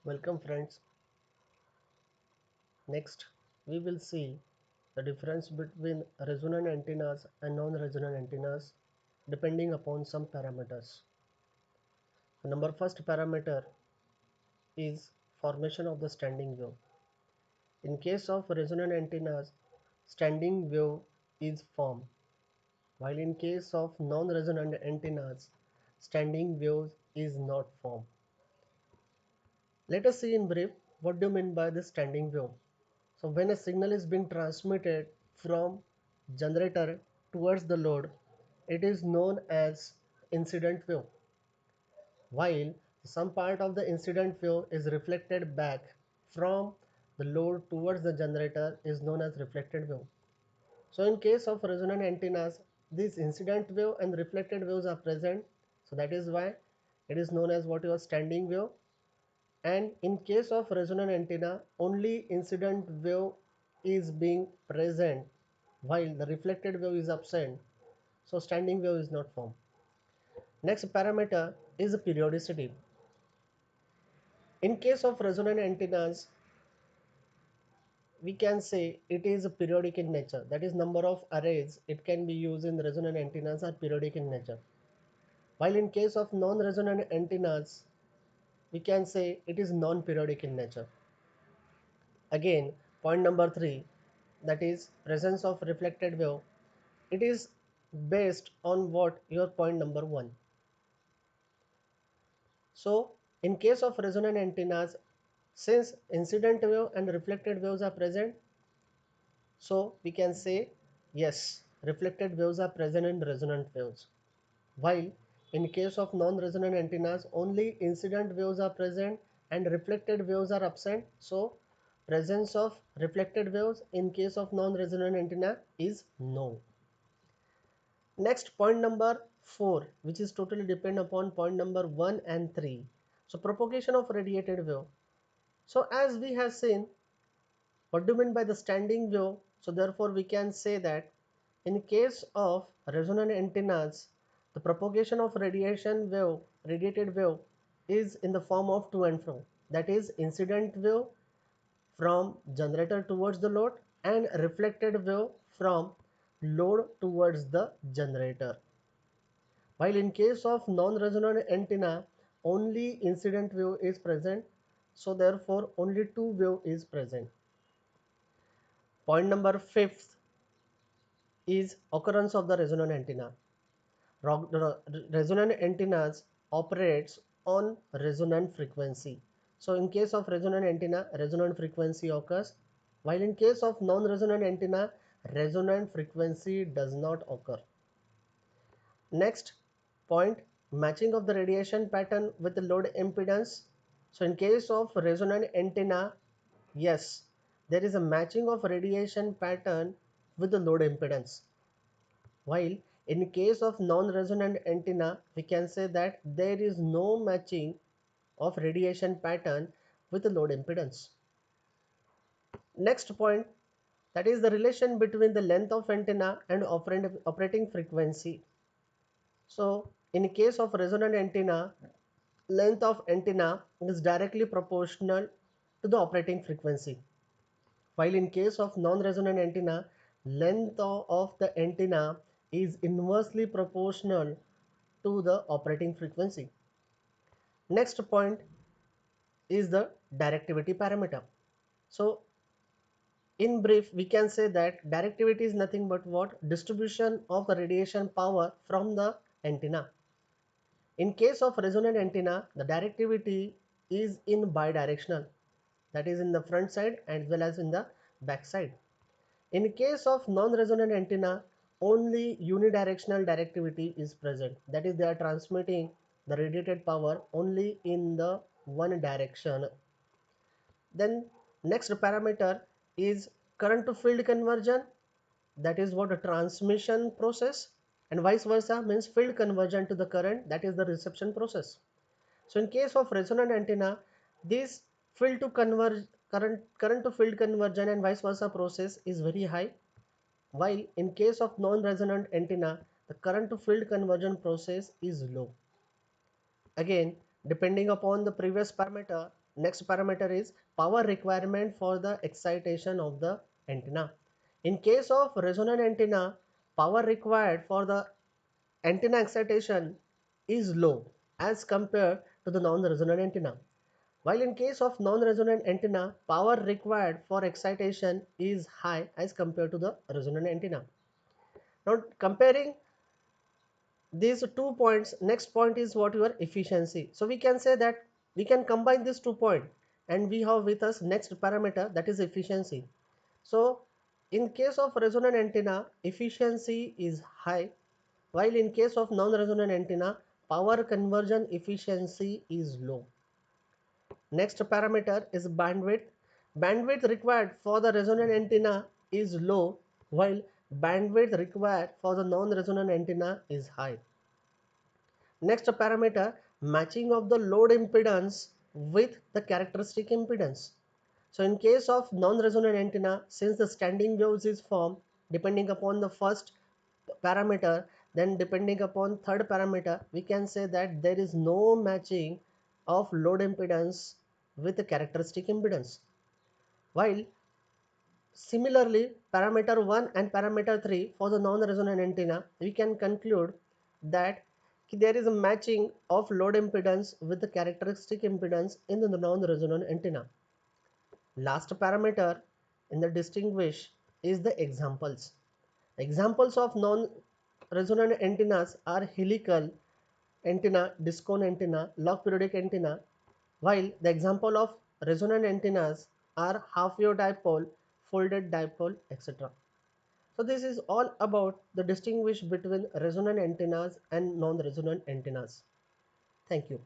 Welcome friends. Next, we will see the difference between resonant antennas and non-resonant antennas depending upon some parameters. The number first parameter is formation of the standing wave. In case of resonant antennas, standing wave is formed, while in case of non-resonant antennas, standing wave is not formed. Let us see in brief what do you mean by the standing wave. So when a signal is being transmitted from generator towards the load, it is known as incident wave, while some part of the incident wave is reflected back from the load towards the generator is known as reflected wave. So in case of resonant antennas, these incident wave and reflected waves are present. So that is why it is known as what your standing wave. And in case of resonant antenna, only incident wave is being present while the reflected wave is absent. So standing wave is not formed. Next parameter is periodicity. In case of resonant antennas, we can say it is periodic in nature. That is, number of arrays it can be used in resonant antennas are periodic in nature. While in case of non-resonant antennas, we can say it is non-periodic in nature. Again, point number 3, that is presence of reflected wave. It is based on what your point number 1. So in case of resonant antennas, since incident wave and reflected waves are present, so we can say yes, reflected waves are present in resonant waves. While in case of non-resonant antennas, only incident waves are present and reflected waves are absent. So presence of reflected waves in case of non-resonant antenna is no. Next, point number 4, which is totally depend upon point number 1 and 3. So propagation of radiated wave. So as we have seen, what do you mean by the standing wave? So therefore we can say that in case of resonant antennas, the propagation of radiated wave is in the form of to and fro. That is incident wave from generator towards the load and reflected wave from load towards the generator. While in case of non-resonant antenna, only incident wave is present. So therefore only two wave is present. Point number 5 is occurrence of the resonant antenna. Resonant antennas operates on resonant frequency. So in case of resonant antenna, resonant frequency occurs, while in case of non-resonant antenna, resonant frequency does not occur. Next point, matching of the radiation pattern with the load impedance. So in case of resonant antenna, yes, there is a matching of radiation pattern with the load impedance. While in case of non-resonant antenna, we can say that there is no matching of radiation pattern with the load impedance. Next point, that is the relation between the length of antenna and operating frequency. So in case of resonant antenna, length of antenna is directly proportional to the operating frequency. While in case of non-resonant antenna, length of the antenna is inversely proportional to the operating frequency. Next point is the directivity parameter. So in brief, we can say that directivity is nothing but what? Distribution of the radiation power from the antenna. In case of resonant antenna, the directivity is in bidirectional, that is in the front side as well as in the back side. In case of non-resonant antenna, only unidirectional directivity is present, that is they are transmitting the radiated power only in the one direction. Then next parameter is current to field conversion, that is what a transmission process, and vice versa means field conversion to the current, that is the reception process. So in case of resonant antenna, this field to converge current to field conversion and vice versa process is very high, while in case of non-resonant antenna, the current to field conversion process is low. Again, depending upon the previous parameter, Next parameter is power requirement for the excitation of the antenna. In case of resonant antenna, power required for the antenna excitation is low as compared to the non-resonant antenna. While in case of non-resonant antenna, power required for excitation is high as compared to the resonant antenna. Now comparing these 2 points, next point is what your efficiency. So we can say that we can combine these 2 points and we have with us next parameter, that is efficiency. So in case of resonant antenna, efficiency is high, while in case of non-resonant antenna, power conversion efficiency is low. Next parameter is bandwidth. Bandwidth required for the resonant antenna is low, while bandwidth required for the non-resonant antenna is high. Next parameter, matching of the load impedance with the characteristic impedance. So in case of non-resonant antenna, since the standing waves is formed depending upon the first parameter, then depending upon third parameter, we can say that there is no matching of load impedance with the characteristic impedance. While similarly, parameter 1 and parameter 3 for the non-resonant antenna, we can conclude that there is a matching of load impedance with the characteristic impedance in the non-resonant antenna. Last parameter in the distinguish is the examples. Examples of non-resonant antennas are helical antenna, discone antenna, log periodic antenna, while the example of resonant antennas are half wave dipole, folded dipole, etc. So this is all about the distinguish between resonant antennas and non-resonant antennas. Thank you.